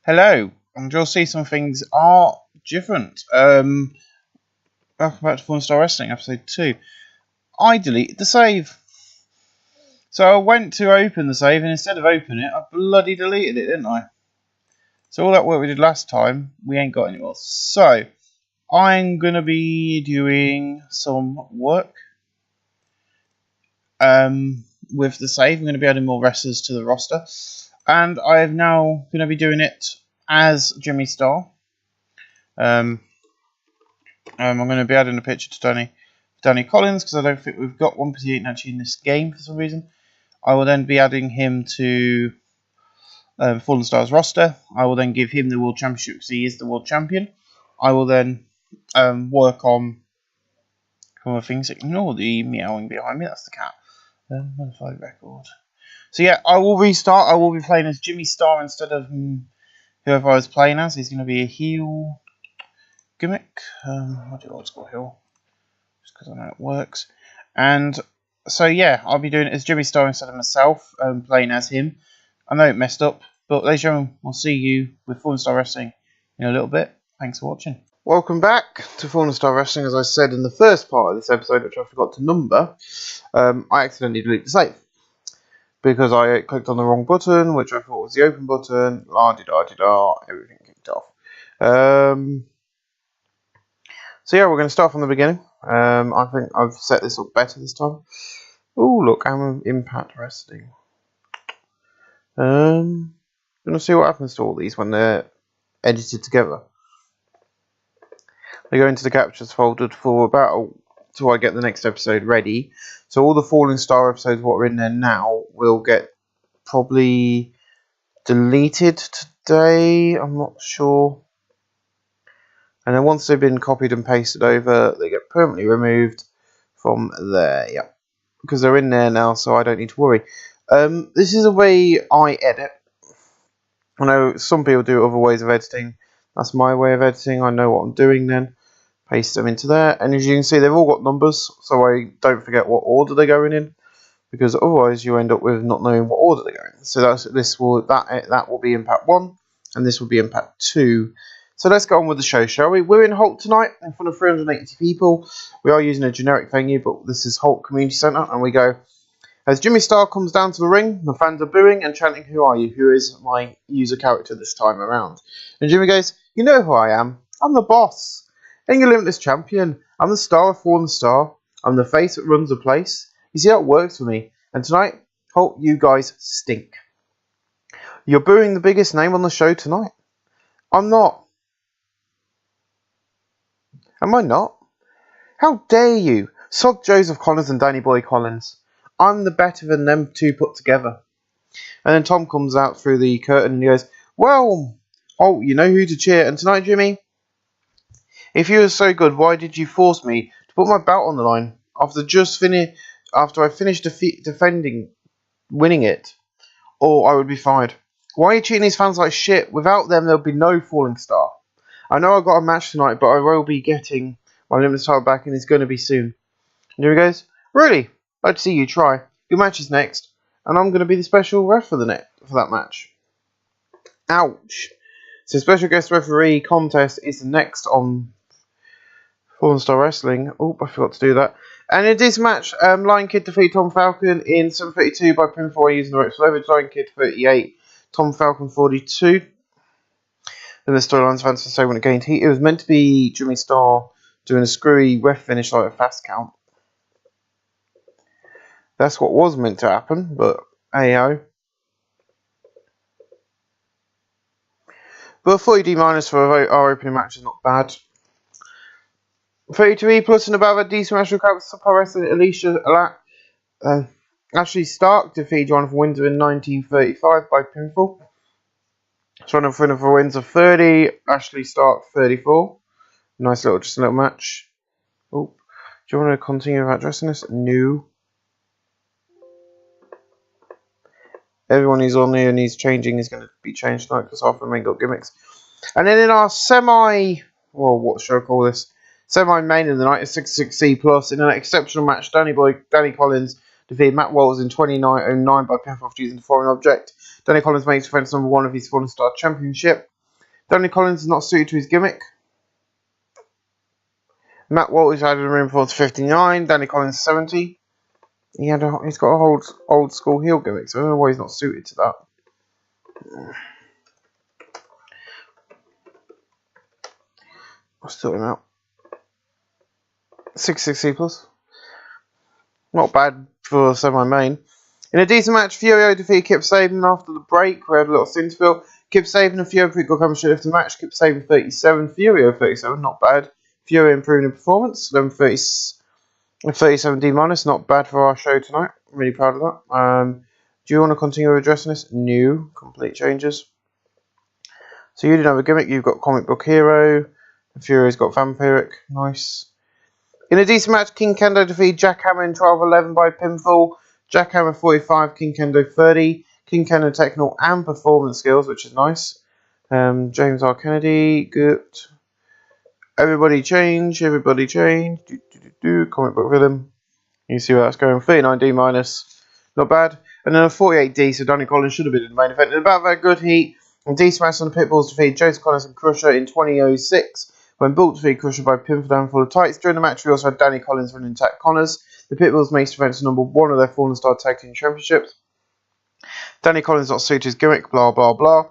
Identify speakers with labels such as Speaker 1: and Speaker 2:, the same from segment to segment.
Speaker 1: Hello, and you'll see some things are different. Welcome back to Fallen Star Wrestling, episode 2. I deleted the save. So I went to open the save, and instead of opening it, I bloody deleted it, didn't I? So all that work we did last time, we ain't got anymore. So, I'm going to be doing some work with the save. I'm going to be adding more wrestlers to the roster. And I'm now going to be doing it as Jimmy Star. I'm going to be adding a picture to Danny Collins because I don't think we've got one because he ain't actually in this game for some reason. I will then be adding him to Fallen Stars roster. I will then give him the World Championship because he is the World Champion. I will then work on other things. Ignore the meowing behind me. That's the cat. Modified record. So yeah, I will restart. I will be playing as Jimmy Star instead of whoever I was playing as. He's going to be a heel gimmick. I'll do old school heel just because I know it works. And so yeah, I'll be doing it as Jimmy Star instead of myself, playing as him. I know it messed up, but ladies and gentlemen, we'll see you with Fallen Star Wrestling in a little bit. Thanks for watching. Welcome back to Fallen Star Wrestling. As I said in the first part of this episode, which I forgot to number, I accidentally deleted the save because I clicked on the wrong button, which I thought was the open button. La-di-da-di-da, everything kicked off. So yeah, we're going to start from the beginning. I think I've set this up better this time. Oh, look, I'm Impact Wrestling. Going to see what happens to all these when they're edited together. They go into the captures folder for about till I get the next episode ready. So all the Fallen Star episodes, what are in there now, will get probably deleted today. I'm not sure. And then once they've been copied and pasted over, they get permanently removed from there. Yeah, because they're in there now, so I don't need to worry. This is a way I edit. I know some people do other ways of editing. That's my way of editing. I know what I'm doing then. Paste them into there, and as you can see, they've all got numbers, so I don't forget what order they're going in, because otherwise you end up with not knowing what order they're going in. So that will be Impact 1, and this will be Impact 2. So let's get on with the show, shall we? We're in Holt tonight, in front of 380 people. We are using a generic venue, but this is Holt Community Centre, and we go. As Jimmy Star comes down to the ring, the fans are booing and chanting, "Who are you?" Who is my user character this time around? And Jimmy goes, "You know who I am. I'm the boss. I'm your Limitless Champion. I'm the star of Fallen Star. I'm the face that runs the place. You see how it works for me. And tonight, Holt, you guys stink. You're booing the biggest name on the show tonight. I'm not. Am I not? How dare you? Sod Joseph Collins and Danny Boy Collins. I'm the better than them two put together." And then Tom comes out through the curtain and he goes, "Well, Holt, you know who to cheer. And tonight, Jimmy, if you were so good, why did you force me to put my belt on the line after I finished winning it, or I would be fired? Why are you treating these fans like shit? Without them, there'll be no Falling Star. I know I got a match tonight, but I will be getting my Limited title back, and it's going to be soon." And here he goes, "Really? I'd see you try. Your match is next, and I'm going to be the special ref for that match." Ouch. So special guest referee contest is next on Fallen Star Wrestling. Oh, I forgot to do that. And in this match, Lion Kid defeated Tom Falcon in 7:32 by pinfall using the ropes leverage. Lion Kid 38, Tom Falcon 42. And the storylines fans to say when it gained heat, it was meant to be Jimmy Star doing a screwy ref finish like a fast count. That's what was meant to happen, but AO. But 40D minus for our opening match is not bad. 32E plus and above a decent match with Pro Wrestling. Ashley Stark defeated Jonathan Windsor in 1935 by pinfall. Jonathan Windsor 30, Ashley Stark 34. Nice little match. Oh, do you want to continue about dressing this? No. Everyone who's on here and he's changing is going to be changed tonight because half of them ain't got gimmicks. And then in our what should I call this? Semi-main of the night is 66C plus in an exceptional match. Danny Collins defeated Matt Walters in 29:09 by pinfall using the foreign object. Danny Collins makes defense number 1 of his Fallen Star Championship. Danny Collins is not suited to his gimmick. Matt Walters added a room for 59. Danny Collins 70. He's got a old school heel gimmick, so I don't know why he's not suited to that. I'll sort him out. 660 plus. Not bad for semi-main. In a decent match, Furio defeated Kip Sabian after the break. We had a little Cinderville. Kip Sabian and Furio got chemistry after the match. Kip Sabian 37, Furio 37, not bad. Furio improving in performance. 37 D minus, not bad for our show tonight. I'm really proud of that. Do you want to continue addressing this? New, complete changes. So you didn't have a gimmick. You've got Comic Book Hero. Furio's got Vampiric. Nice. In a decent match, King Kendo defeated Jack Hammer in 12-11 by pinfall. Jack Hammer 45, King Kendo 30. King Kendo technical and performance skills, which is nice. James R. Kennedy, good. Everybody change. Comic book villain. You see where that's going. 39D minus. Not bad. And then a 48D, so Danny Collins should have been in the main event. In about that good heat, and D Smash on the Pitbulls defeated Joseph Collins and Crusher in 2006. When Bulk defeated Crusher by pinfall down full of tights. During the match, we also had Danny Collins running Tack Connors. The Pitbulls made events number 1 of their Fallen Star Tag Team Championships. Danny Collins not suited his gimmick, blah blah blah.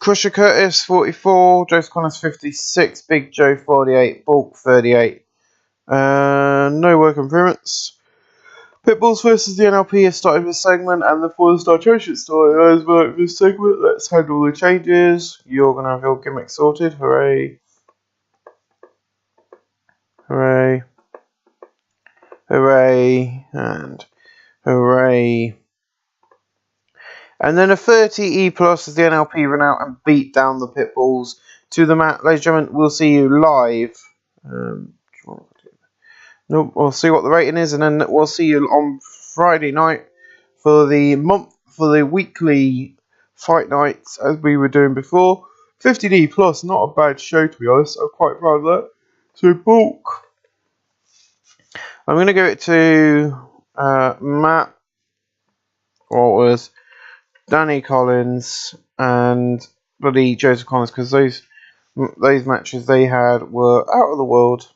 Speaker 1: Crusher Curtis 44, Joseph Collins 56, Big Joe 48, Bulk 38. No work improvements. Pitbulls versus the NLP has started this segment, and the Fallen Star Championship started as well this segment. Let's handle the changes. You're gonna have your gimmick sorted. Hooray! Hooray! Hooray! And hooray! And then a 30E plus as the NLP ran out and beat down the Pitbulls to the mat. Ladies and gentlemen, we'll see you live. No, we'll see what the rating is, and then we'll see you on Friday night for the weekly fight nights as we were doing before. 50D plus, not a bad show to be honest. I'm quite proud of that. So Bulk, I'm going to give it to Matt Walters, Danny Collins, and bloody Joseph Collins, because those matches they had were out of the world.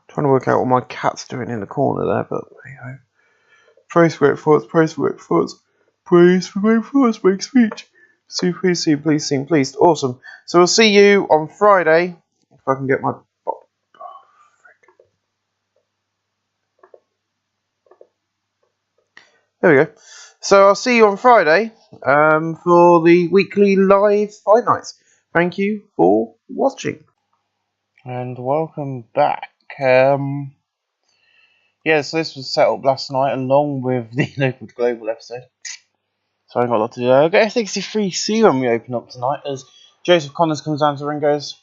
Speaker 1: Trying to work out what my cat's doing in the corner there, but there you go. Praise for great thoughts, praise for great thoughts, praise for great thoughts, make speech. See, please, see, please, sing, please. Awesome. So we'll see you on Friday. If I can get my... There we go. So I'll see you on Friday for the weekly live fight nights. Thank you for watching. And welcome back. Yeah, so this was set up last night along with the local global episode. So I got a lot to do. I'll get F63C when we open up tonight as Joseph Connors comes down to the ring and goes,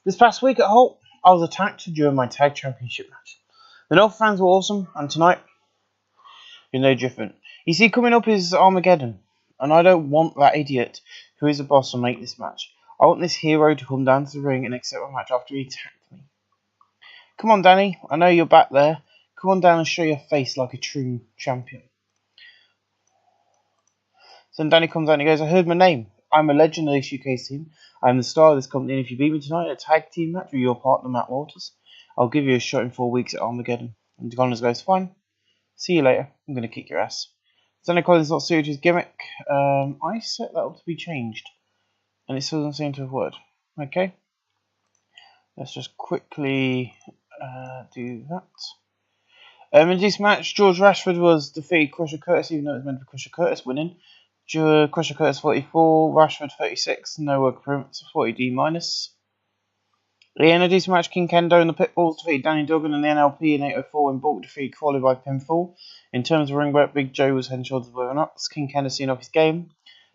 Speaker 1: this past week at Holt, I was attacked during my tag championship match. The North fans were awesome, and tonight, you're no different. You see, coming up is Armageddon, and I don't want that idiot who is the boss to make this match. I want this hero to come down to the ring and accept my match after he attacked me. Come on, Danny. I know you're back there. Come on down and show your face like a true champion. So then Danny comes out and he goes, I heard my name. I'm a legend of this UK team. I'm the star of this company, and if you beat me tonight in a tag team match with your partner, Matt Walters, I'll give you a shot in 4 weeks at Armageddon. And Connors goes, fine. See you later. I'm going to kick your ass. Danny Collins not suited to his gimmick. I set that up to be changed, and it still doesn't seem to have worked. Okay. Let's just quickly do that. In this match, George Rashford was defeated Crusher Curtis, even though it was meant for Crusher Curtis winning. Crusher Curtis 44, Rashford 36, no work improvements, 40D minus. In a decent match, King Kendo and the Pitbulls defeated Danny Duggan and the NLP in 804 when Bulk defeated Crawley by pinfall. In terms of ring work, Big Joe was head and shoulders above Knox. King Kendo seeing off his game.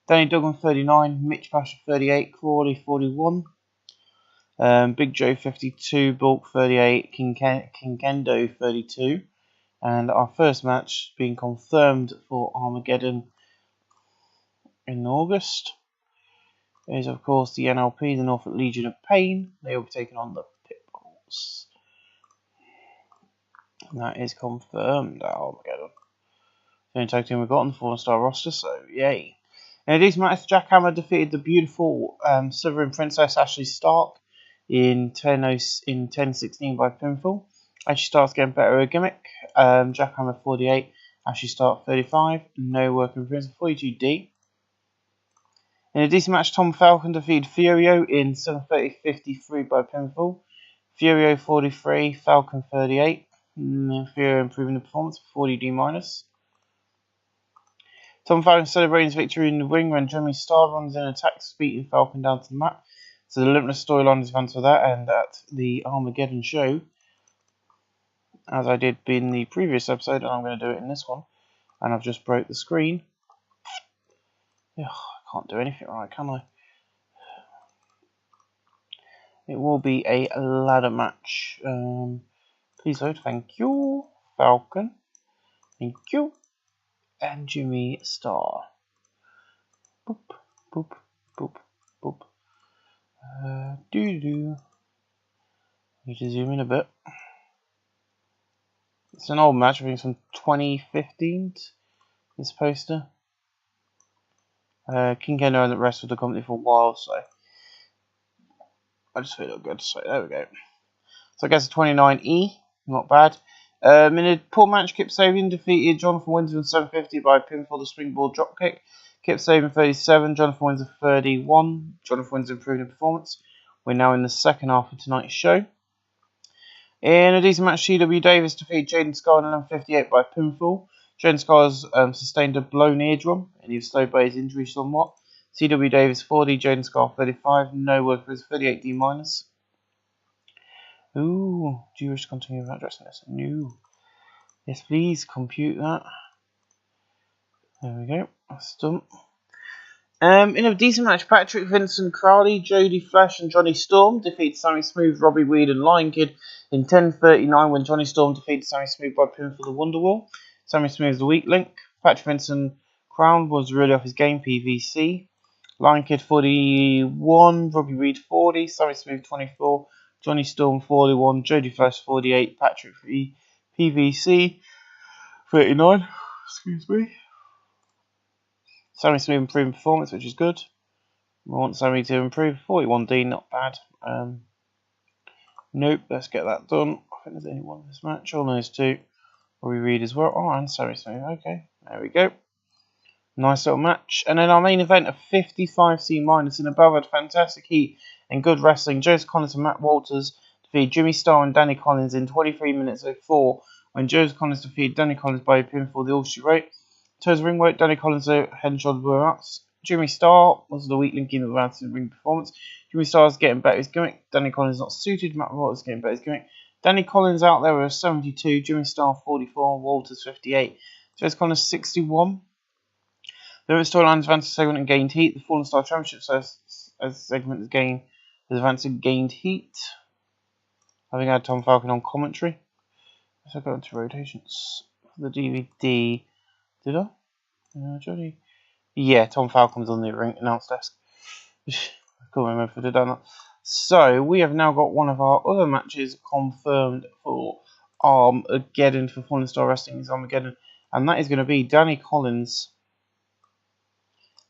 Speaker 1: Danny Duggan 39, Mitch Pasher 38, Crawley 41. Big Joe 52, Bulk 38, King Kendo 32. And our first match being confirmed for Armageddon in August is, of course, the NLP, the Norfolk Legion of Pain. They will be taking on the Pitbulls. And that is confirmed at Armageddon. The only tag team we've got on the Fallen Star roster, so yay. In a decent match, Jack Hammer defeated the beautiful Slytherin Princess Ashley Stark in 10-16 by pinfall. Ashley Stark's getting better at a gimmick. Jack Hammer 48, Ashley Stark 35, no work improvements 42D. In a decent match, Tom Falcon defeated Furio in 7:30-53 by pinfall. Furio 43, Falcon 38. Furio improving the performance 40D-. Tom Falcon celebrating his victory in the ring when Jimmy Star runs in and attacks, beating Falcon down to the mat. So the Limitless storyline is advanced for that, and at the Armageddon show, as I did in the previous episode, and I'm going to do it in this one, and I've just broke the screen. Ugh, I can't do anything right, can I? It will be a ladder match. Please load, thank you, Falcon, thank you, and Jimmy Star. Boop, boop, boop, boop. Need to zoom in a bit. It's an old match, I think it's from 2015. This poster. King Kendo hasn't wrestled the company for a while, so I just feel it looked good. So there we go. So I guess a 29E, not bad. In a poor match, Kip Sabian defeated Jonathan Windsor in 7:50 by pinfall the springboard dropkick. Kip Sabian 37, Jonathan Windsor 31. Jonathan Windsor improving the performance. We're now in the second half of tonight's show. In a decent match, C.W. Davis defeated Jaden Scar in 11:58 by pinfall. Jaden Scar's sustained a blown eardrum, and he was slowed by his injury somewhat. C.W. Davis 40, Jaden Scar 35, no work for his 38D-. Ooh, do you wish to continue with addressing this? No. Yes, please, compute that. There we go, that's done. In a decent match, Patrick Vincent Crowley, Jody Flash, and Johnny Storm defeated Sammy Smooth, Robbie Weed, and Lion Kid in 10:39 when Johnny Storm defeated Sammy Smooth by pinfall the Wonderwall. Sammy Smooth is the weak link. Patrick Vincent Crown was really off his game, PVC. Lion Kid 41, Robbie Weed 40, Sammy Smooth 24, Johnny Storm 41, Jody Flash 48, Patrick PVC 39. Excuse me. Sammy Smooth improving performance, which is good. We want Sammy to improve. 41D, not bad. Nope, let's get that done. I think there's only one in this match. Oh, no, there's two. Robbie Reed as well. Oh, and Sammy Smooth. Okay, there we go. Nice little match. And then our main event of 55C- in above had fantastic heat and good wrestling. Joseph Collins and Matt Walters defeated Jimmy Starr and Danny Collins in 23:04 when Joseph Collins defeated Danny Collins by a pinfall the All She Wrote. In terms of ring work, Danny Collins' head and shoulders were up. Jimmy Starr was the weak link in the advancing ring performance. Jimmy Starr is getting better at his gimmick. Danny Collins not suited. Matt Walters getting better at his gimmick. Danny Collins out there with 72. Jimmy Starr 44. Walters 58. Joseph Collins 61. The storyline advanced segment and gained heat. The Fallen Star Championship as segment has advanced and gained heat. I think I had Tom Falcon on commentary. Let's go into rotations for the DVD. Did I? Johnny. Yeah, Tom Falcon's on the ring announce desk. I can't remember if I did or not. So we have now got one of our other matches confirmed for Armageddon, for Fallen Star Wrestling's Armageddon, and that is going to be Danny Collins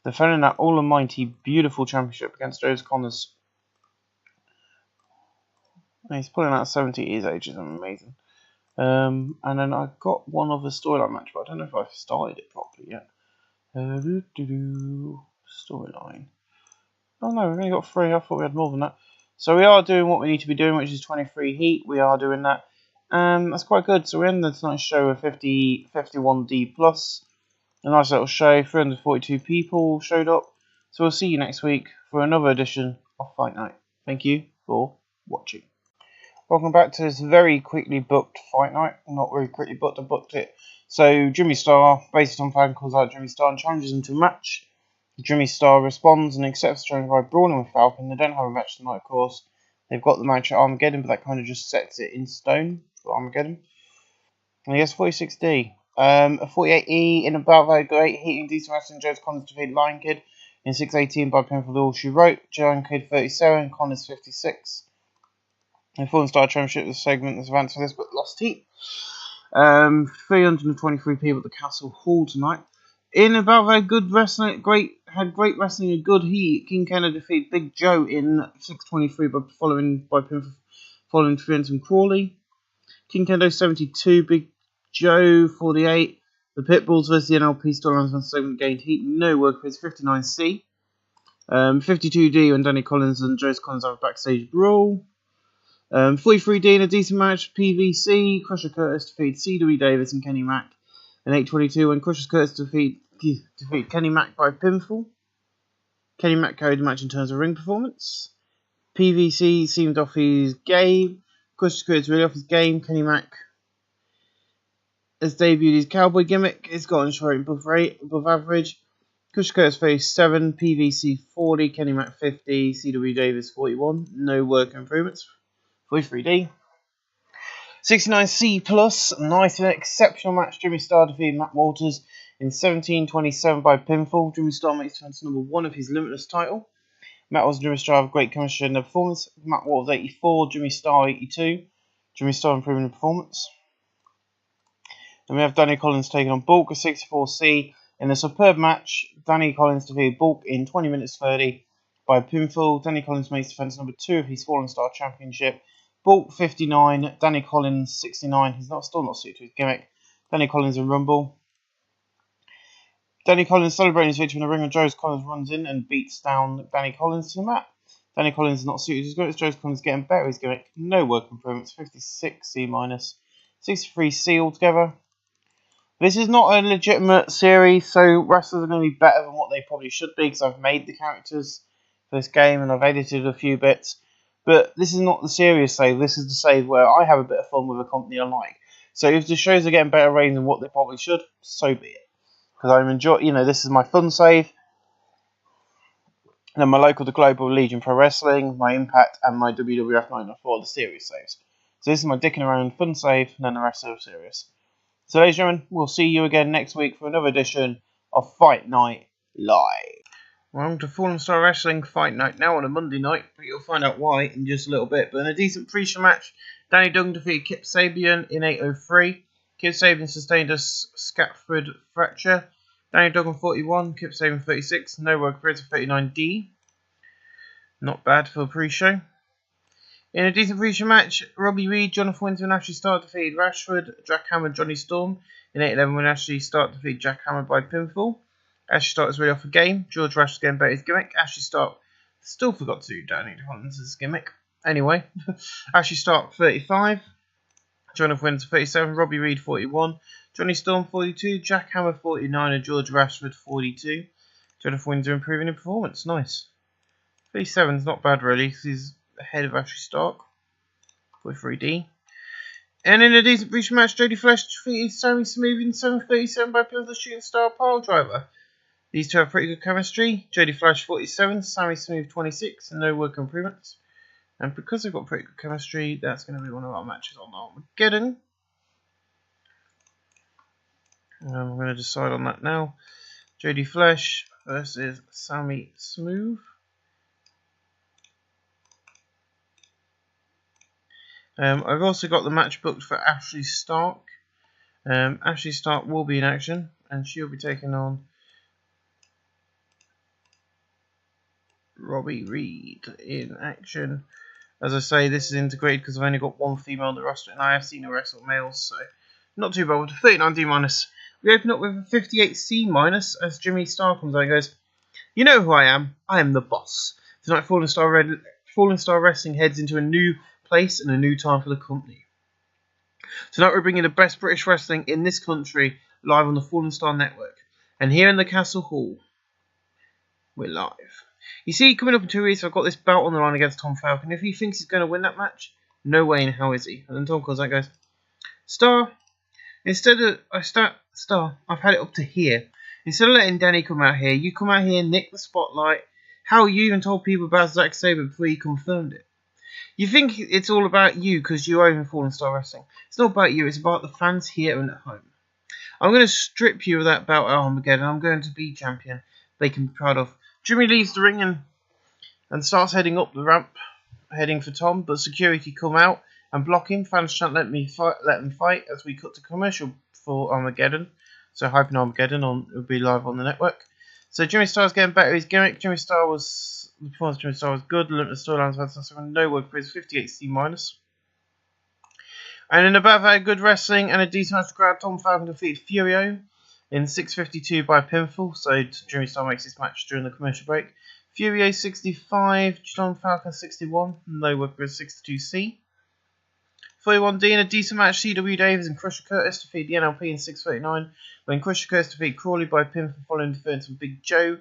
Speaker 1: defending that almighty beautiful championship against Joseph Connors. And he's pulling out 70 at his age, is amazing. And then I've got one other storyline match, but I don't know if I've started it properly yet. Storyline. Oh no, we've only got 3. I thought we had more than that. So we are doing what we need to be doing, which is 23 heat. We are doing that. That's quite good. So we ended tonight's show with 51D plus. A nice little show. 342 people showed up. So we'll see you next week for another edition of Fight Night. Thank you for watching. Welcome back to this very quickly booked Fight Night. Not very quickly booked, I booked it. So Jimmy Starr, based on fan calls out Jimmy Starr and challenges him to a match. Jimmy Starr responds and accepts the challenge by brawling with Falcon. They don't have a match tonight, of course. They've got the match at Armageddon, but that kind of just sets it in stone for Armageddon. And he has 46D. A 48E in about that great heating decent wrestling. Joseph Connors defeated Lion Kid in 6:18 by pinfall All She Wrote. Lion Kid 37, Connors 56. And Fallen Star Championship, the segment that's advanced for this, but lost heat. 323 people at the Castle Hall tonight. In about very good wrestling, great had great wrestling and good heat. King Kendo defeated Big Joe in 6:23 by following interference from Crawley. King Kendo 72, Big Joe 48. The Pitbulls versus the NLP storylines on segment gained heat. No work for his 59C. 52D when Danny Collins and Joseph Collins have a backstage brawl. 43D in a decent match. PVC, Crusher Curtis defeated C.W. Davis and Kenny Mack. And 8:22 when Crusher Curtis defeat Kenny Mack by pinfall. Kenny Mack carried the match in terms of ring performance. PVC seemed off his game. Crusher Curtis really off his game. Kenny Mack has debuted his cowboy gimmick. It's gotten straight above average. Crusher Curtis faced 7, PVC 40, Kenny Mack 50, C.W. Davis 41. No work improvements. 43D. 69C plus. Nice and exceptional match. Jimmy Starr defeated Matt Walters in 17:27 by pinfall. Jimmy Starr makes defense number 1 of his Limitless title. Matt Walters and Jimmy Starr have great chemistry in their performance. Matt Walters 84, Jimmy Starr 82. Jimmy Starr improving in performance. Then we have Danny Collins taking on Bulk at 64C. In a superb match, Danny Collins defeated Bulk in 20 minutes 30 by pinfall. Danny Collins makes defense number 2 of his Fallen Star Championship. Bulk 59, Danny Collins 69. He's still not suited to his gimmick. Danny Collins in Rumble. Danny Collins celebrating his victory in the ring, and Joe Collins runs in and beats down Danny Collins to the mat. Danny Collins is not suited to his gimmick. Joe Collins getting better his gimmick. No work improvements. 56 C minus. 63 C altogether. This is not a legitimate series, so wrestlers are going to be better than what they probably should be, because I've made the characters for this game and I've edited a few bits. But this is not the serious save. This is the save where I have a bit of fun with a company I like. So if the shows are getting better ratings than what they probably should, so be it. Because I'm enjoying, this is my fun save. And then my local to global Legion Pro Wrestling, my Impact, and my WWF 904 are the serious saves. So this is my dicking around fun save, and then the rest are serious. So ladies and gentlemen, we'll see you again next week for another edition of Fight Night Live. Welcome to Fallen Star Wrestling Fight Night now on a Monday night, but you'll find out why in just a little bit. But in a decent pre-show match, Danny Duggan defeated Kip Sabian in 8:03. Kip Sabian sustained a scaphoid fracture. Danny Duggan 41, Kip Sabian 36, no work for 39D. Not bad for a pre-show. In a decent pre-show match, Robbie Reed, Jonathan Winter and Ashley Stark defeated Rashford, Jack Hammer and Johnny Storm in 8:11 when Ashley Stark defeated Jack Hammer by pinfall. Ashley Stark was really off the game. George Rash was getting better his gimmick. Ashley Stark still forgot to do Danny Collins' gimmick. Anyway, Ashley Stark 35, Jonathan Winter 37, Robbie Reed 41, Johnny Storm 42, Jack Hammer 49 and George Rashford 42. Jonathan Winter improving in performance. Nice. 37's not bad really, because he's ahead of Ashley Stark with 3D. And in a decent pre-show match, Jody Flesh defeated Sammy Smooth in 7:37 by pinfall shooting star pile driver. These two have pretty good chemistry. Jody Flash 47, Sammy Smooth 26, and no work improvements. And because they've got pretty good chemistry, that's going to be one of our matches on Armageddon. I'm going to decide on that now. Jody Flesh versus Sammy Smooth. I've also got the match booked for Ashley Stark. Ashley Stark will be in action, and she'll be taking on Robbie Reed in action. As I say, this is integrated because I've only got one female on the roster, and I have seen her wrestle males, so not too bad. With a 39D minus, we open up with a 58C minus as Jimmy Starr comes out and goes, "You know who I am? I am the boss." Tonight, Fallen Star Wrestling heads into a new place and a new time for the company. Tonight we're bringing the best British wrestling in this country live on the Fallen Star Network. And here in the Castle Hall, we're live. You see, coming up in 2 weeks, I've got this belt on the line against Tom Falcon. If he thinks he's going to win that match, no way in hell is he. And then Tom comes out and goes, Star, I've had it up to here. Instead of letting Danny come out here, you come out here and nick the spotlight. How you even told people about Zack Sabre before you confirmed it? You think it's all about you because you own Fallen Star Wrestling. It's not about you, it's about the fans here and at home. I'm going to strip you of that belt at Armageddon. I'm going to be champion. They can be proud of. Jimmy leaves the ring and starts heading up the ramp, heading for Tom, but security come out and block him. Fans shan't let them fight as we cut to commercial for Armageddon. So Hyping Armageddon will be live on the network. So Jimmy Star's getting better. His gimmick, the performance of Jimmy Star was good. The storylines fantastic. No work for his 58C minus. And in the battle, had good wrestling and a decent match. Crowd. Tom Falcon defeated Furio in 6:52 by pinfall. So Jimmy Star makes this match during the commercial break. Furio 65, Tom Falcon 61. No work for his 62C. 41D in a decent match. C.W. Davis and Crusher Curtis defeat the NLP in 6:39 when Crusher Curtis defeated Crawley by pinfall following interference from Big Joe.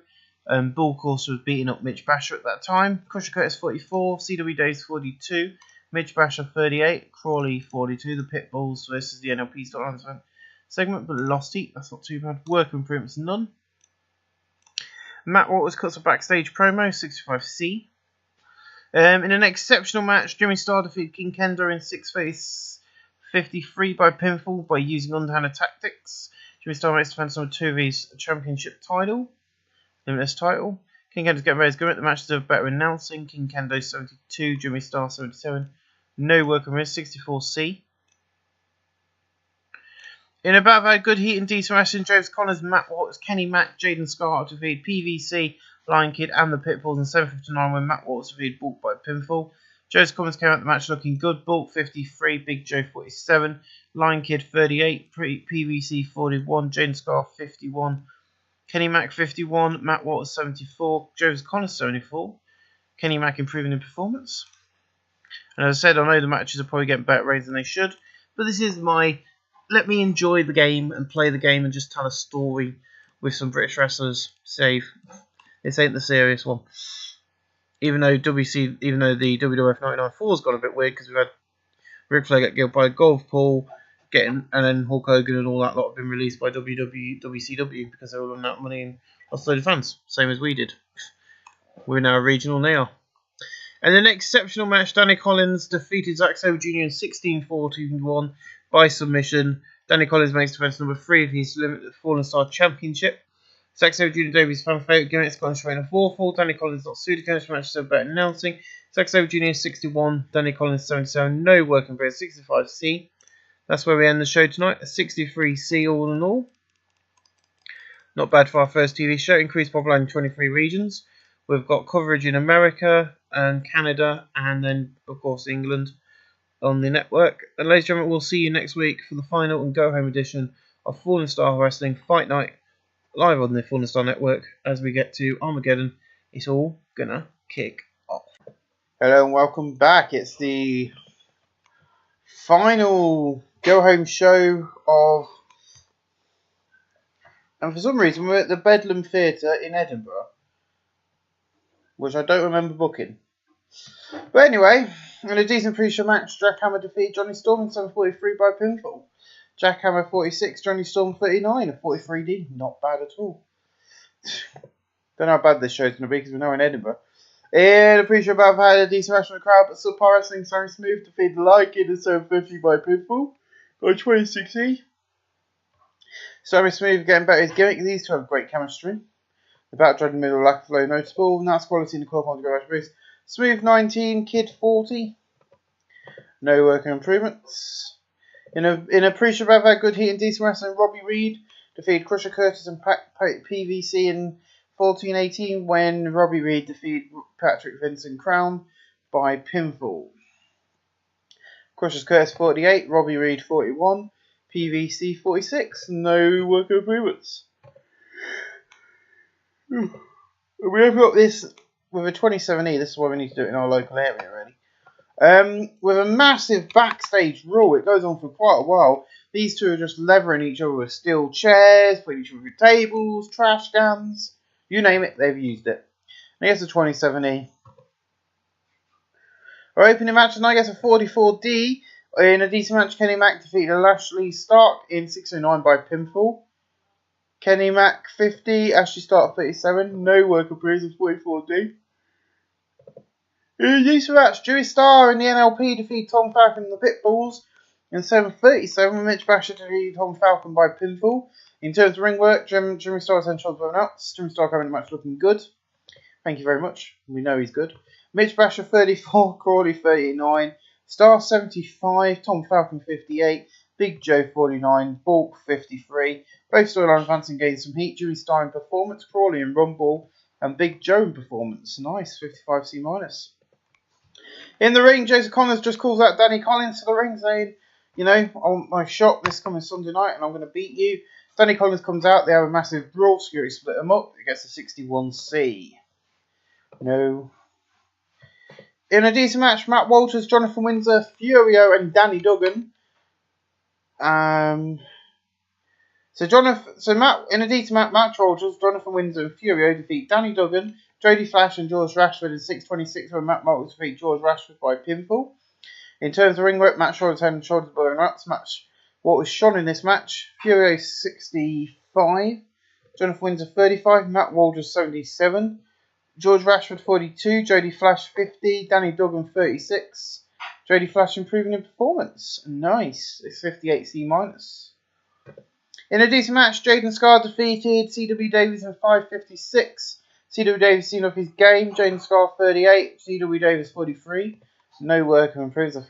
Speaker 1: Bull Course was beating up Mitch Basher at that time. Crusher Curtis 44, C.W. Davis 42, Mitch Basher 38, Crawley 42. The Pitbulls versus the NLP storyline segment, but lost heat. That's not too bad. Work improvements, none. Matt Waters cuts a backstage promo, 65C. In an exceptional match, Jimmy Star defeated King Kendo in 6:53 by pinfall by using underhanded tactics. Jimmy Star makes defense number 2 of his championship title, limitless title. King Kendo's getting ready to go at the match deserve better announcing. King Kendo 72, Jimmy Star 77. No work on his 64C. In a battle had good heat and decent wrestling, James Connors, Matt Waters, Kenny Mack, Jaden Scarlett defeated PVC, Lion Kid and the Pitbulls in 7:59 when Matt Waters defeated Bulk by pinfall. Joe's Commons came out the match looking good. Bulk 53, Big Joe 47, Lion Kid 38, PVC 41, Jaden Scarlett 51, Kenny Mack 51, Matt Waters 74, Joe's Connors 74. Kenny Mack improving in performance. And as I said, I know the matches are probably getting better ratings than they should, but this is my let me enjoy the game and play the game and just tell a story with some British wrestlers. Save. This ain't the serious one. Even though the WWF 99.4's gone a bit weird because we've had Ric Flair get killed by a golf ball, and then Hulk Hogan and all that lot have been released by WCW because they were running out of money and lost a load of fans. Same as we did. We're now a regional now. And in an exceptional match, Danny Collins defeated Zack Sabre Jr. in 16:41 by submission. Danny Collins makes defense number 3 of his Limited Fallen Star Championship. Zack Sabre Jr. Davies' fan favourite gimmick, Scottish Reign of Warfall. Danny Collins not sued against the match, so better announcing. Zack Sabre Jr. 61, Danny Collins 77, no working for 65C. That's where we end the show tonight, a 63C all in all. Not bad for our first TV show, increased popularity in 23 regions. We've got coverage in America and Canada and then, of course, England on the network. And ladies and gentlemen, we'll see you next week for the final and go-home edition of Fallen Star Wrestling Fight Night live on the Fallen Star Network as we get to Armageddon. It's all gonna kick off. Hello and welcome back. It's the final go-home show of... And for some reason we're at the Bedlam Theatre in Edinburgh, which I don't remember booking. But anyway, in a decent pre-show match, Jack Hammer defeated Johnny Storm in 7:43 by pinfall. Jack Hammer 46, Johnny Storm 39, a 43D. Not bad at all. Don't know how bad this show's going to be because we're now in Edinburgh. In a pre-show match, I've had a decent match from the crowd, but subpar wrestling, Sammy Smooth defeated Lion Kid in 7:50 by pinfall by 26E. Sammy Smooth getting better his gimmick. These two have great chemistry. The battle dread in the middle, lack of flow notable. Nice quality in the club on the garage boost. Smooth 19, Kid 40. No working improvements. In a pre-show match, I've had good heat and decent wrestling. Robbie Reed defeated Crusher Curtis and PVC in 14:18 when Robbie Reed defeated Patrick Vincent Crown by pinfall. Crusher Curtis 48, Robbie Reed 41, PVC 46. No working improvements. We open up this with a 27E. This is why we need to do it in our local area, really. With a massive backstage brawl. It goes on for quite a while. These two are just levering each other with steel chairs, putting each other through tables, trash cans. You name it, they've used it. And here's the 27E. Our opening match tonight gets a 44D. In a decent match, Kenny Mack defeated Lashley Stark in 6:09 by pinfall. Kenny Mack 50, Ashley Stark 37, no work appears in 44D. In a decent match, Jimmy Star and the NLP defeat Tom Falcon and the Pitbulls in 7:37. Mitch Basher defeated Tom Falcon by pinfall. In terms of ring work, Jimmy Star has 10 shots blown out. Jimmy Star coming in the match looking good. Thank you very much. We know he's good. Mitch Basher 34, Crawley 39, Star 75, Tom Falcon 58, Big Joe 49, Bulk 53, Both storyline advancing gained some heat. Dewey Star in performance, Crawley in Rumble, and Big Joe in performance. Nice, 55C-. In the ring, Joseph Connors just calls out Danny Collins to the ring, saying, you know, I want my shot this coming Sunday night and I'm going to beat you. Danny Collins comes out, they have a massive brawl, Security split them up, it gets a 61C. No. In a decent match, Matt Walters, Jonathan Windsor, Furio, and Danny Duggan. In a decent match, Matt Walters, Jonathan Windsor, and Furio defeat Danny Duggan, Jody Flash, and George Rashford in 6:26, when Matt Walters defeat George Rashford by pinfall. In terms of ring work, Matt Shoulders head and shoulders below nuts. What was shone in this match? Furio 65, Jonathan Windsor 35, Matt Walters 77, George Rashford 42, Jody Flash 50, Danny Duggan 36. Jody Flash improving in performance. Nice. It's 58C-. In a decent match, Jaden Scar defeated C.W. Davis in 5:56. C.W. Davis seen off his game. Jaden Scar 38, C.W. Davis 43. No worker improves a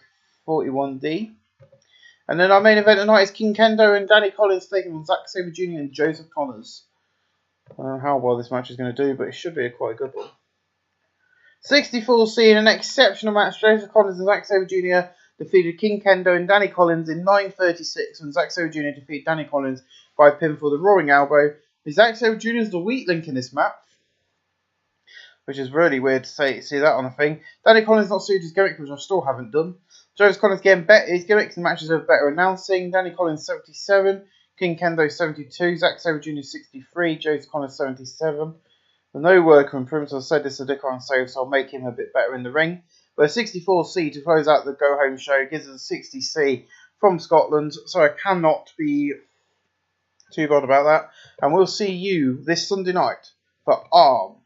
Speaker 1: 41D. And then our main event tonight is King Kendo and Danny Collins taking on Zack Sabre Jr. and Joseph Connors. I don't know how well this match is going to do, but it should be a quite good one. 64C in an exceptional match, Joseph Connors and Zack Sabre Jr. defeated King Kendo and Danny Collins in 9:36 when Zack Sabre Jr. defeated Danny Collins by pinfall the Roaring Elbow. Zack Sabre Jr. is the weak link in this match, which is really weird to see that on a thing. Danny Collins not suited his gimmick, which I still haven't done. Joseph Connors getting better. His gimmicks and matches are better announcing. Danny Collins 77, King Kendo 72, Zack Sabre Jr. 63, Joseph Connors 77. With no worker improvements, I said this is a Dick on save, so I'll make him a bit better in the ring. But a 64C to close out the go home show gives us a 60C from Scotland, so I cannot be too bothered about that. And we'll see you this Sunday night for Armageddon.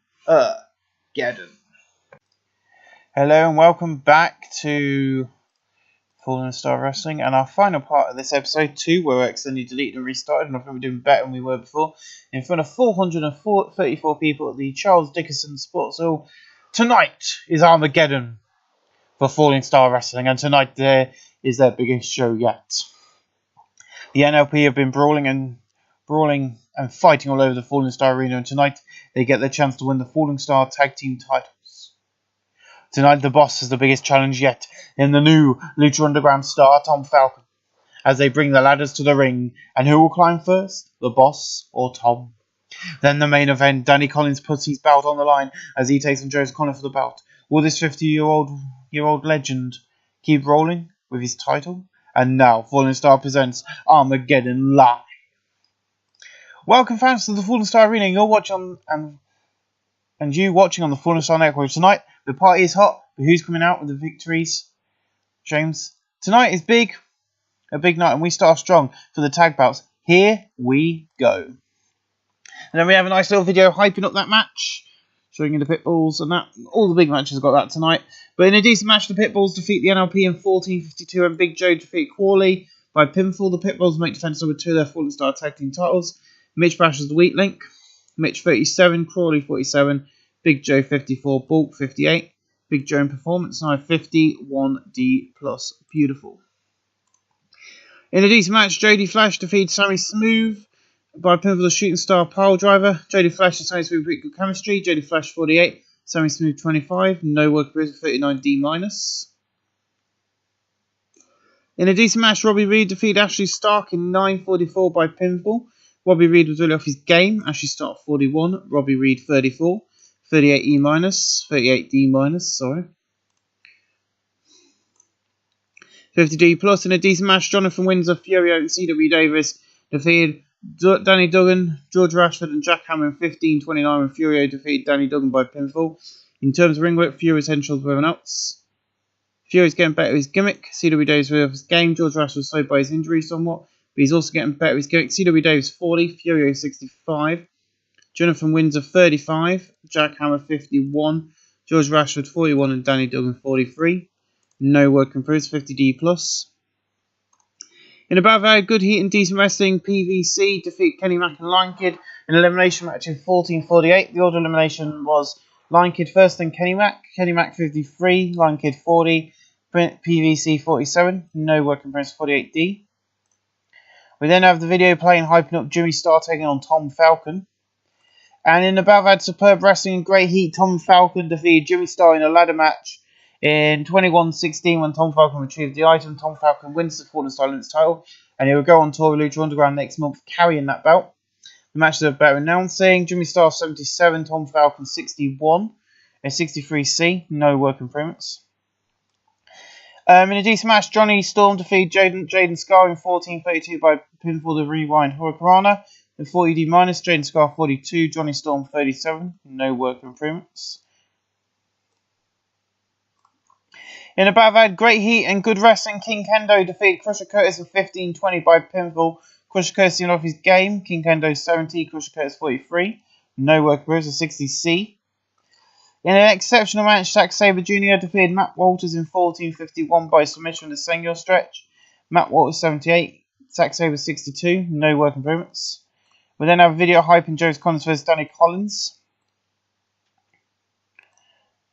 Speaker 1: Hello and welcome back to Fallen Star Wrestling and our final part of this episode 2, where we accidentally deleted and restarted, and I think we're doing better than we were before, in front of 434 people at the Charles Dickinson Sports Hall. Tonight is Armageddon for Falling Star Wrestling, and tonight there is their biggest show yet. The NLP have been brawling and fighting all over the Falling Star Arena, and tonight they get their chance to win the Falling Star Tag Team titles. Tonight the Boss is the biggest challenge yet in the new Lucha Underground star Tom Falcon, as they bring the ladders to the ring, and who will climb first, the Boss or Tom? Then the main event, Danny Collins puts his belt on the line as he takes on Joseph Connors for the belt. Will this 50-year-old legend keep rolling with his title? And now Fallen Star presents Armageddon Live. Welcome fans to the Fallen Star Arena. You're watching and you watching on the Fallen Star Network. Tonight the party is hot, but who's coming out with the victories? James. Tonight is a big night, and we start strong for the tag belts. Here we go. And then we have a nice little video hyping up that match, showing you the Pitbulls, and that all the big matches have got that tonight. But in a decent match, the Pitbulls defeat the NLP in 14:52, and Big Joe defeat Crawley by pinfall. The Pitbulls make defense number 2 of their Fallen Star Tag Team titles. Mitch Bash is the weak link. Mitch 37, Crawley 47, Big Joe 54, Bulk 58. Big Joe in performance now 51D+. Beautiful. In a decent match, Jody Flash defeats Sammy Smooth by pinfall the Shooting Star Pile Driver. Jody Flash and Sammy Smooth with good chemistry. Jody Flash 48, Sammy Smooth 25. No work for 39D-. In a decent match, Robbie Reed defeated Ashley Stark in 9:44 by pinfall. Robbie Reed was really off his game. Ashley Stark 41, Robbie Reed 34, 38E-, 38D-, sorry. 50D+. In a decent match, Jonathan Windsor, Furio, and C.W. Davis defeated Danny Duggan, George Rashford, and Jack Hammer in 15:29 when Furio defeated Danny Duggan by pinfall. In terms of ring work, Furio's head and shoulders above else. Furio's getting better with his gimmick. C.W. Davis with his game. George Rashford was slowed by his injury somewhat, but he's also getting better with his gimmick. C.W. Davis 40, Furio 65, Jonathan Windsor 35, Jack Hammer 51, George Rashford 41, and Danny Duggan 43. No work improves, 50D+. In a bout of good heat and decent wrestling, PVC defeat Kenny Mack and Lion Kid in an elimination match in 14:48. The order elimination was Lion Kid first, then Kenny Mack. Kenny Mack 53, Lion Kid 40, PVC 47. No work improves, 48D. We then have the video playing hyping up Jimmy Star taking on Tom Falcon. And in the bout had superb wrestling and great heat, Tom Falcon defeated Jimmy Star in a ladder match in 21-16 when Tom Falcon retrieved the item. Tom Falcon wins the Fallen Star Limits title, and he will go on tour with Lucha Underground next month carrying that belt. The match is about announcing Jimmy Star 77, Tom Falcon 61, a 63C, no work improvements. In a decent match, Johnny Storm defeated Jaden Scar in 14-32 by pinfall to Rewind Hurricanrana. In 40D minus, Jaden Scar 42, Johnny Storm 37, no work improvements. In a bout had great heat and good wrestling, King Kendo defeated Crusher Curtis in 15-20 by pinfall. Crusher Curtis in off his game, King Kendo 70, Crusher Curtis 43, no work improvements, a 60C. In an exceptional match, Zack Sabre Jr. defeated Matt Walters in 14-51 by submission with the Senor stretch. Matt Walters 78, Zack Sabre 62, no work improvements. We then have a video hyping Joseph Collins versus Danny Collins.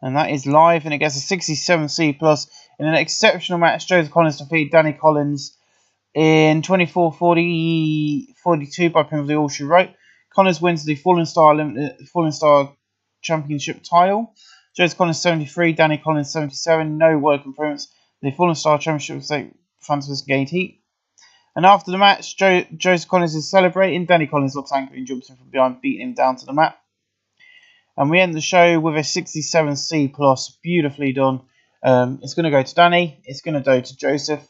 Speaker 1: And that is live, and it gets a 67C+. In an exceptional match, Joseph Collins defeated Danny Collins in 24-42 by pinfall to All She Wrote. Collins wins the Fallen Star Championship title. Joseph Collins 73, Danny Collins 77, no work improvements. The Fallen Star Championship was Francis gained heat. And after the match, Joseph Collins is celebrating. Danny Collins looks angry and jumps in from behind, beating him down to the mat. And we end the show with a 67C+, beautifully done. It's going to go to Danny, it's going to go to Joseph,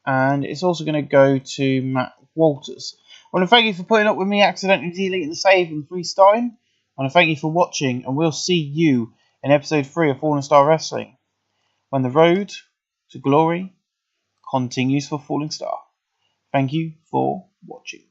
Speaker 1: and it's also going to go to Matt Walters. I want to thank you for putting up with me accidentally deleting the save and freestyling. I want to thank you for watching, and we'll see you in episode 3 of Fallen Star Wrestling, when the road to glory continues for Fallen Star. Thank you for watching.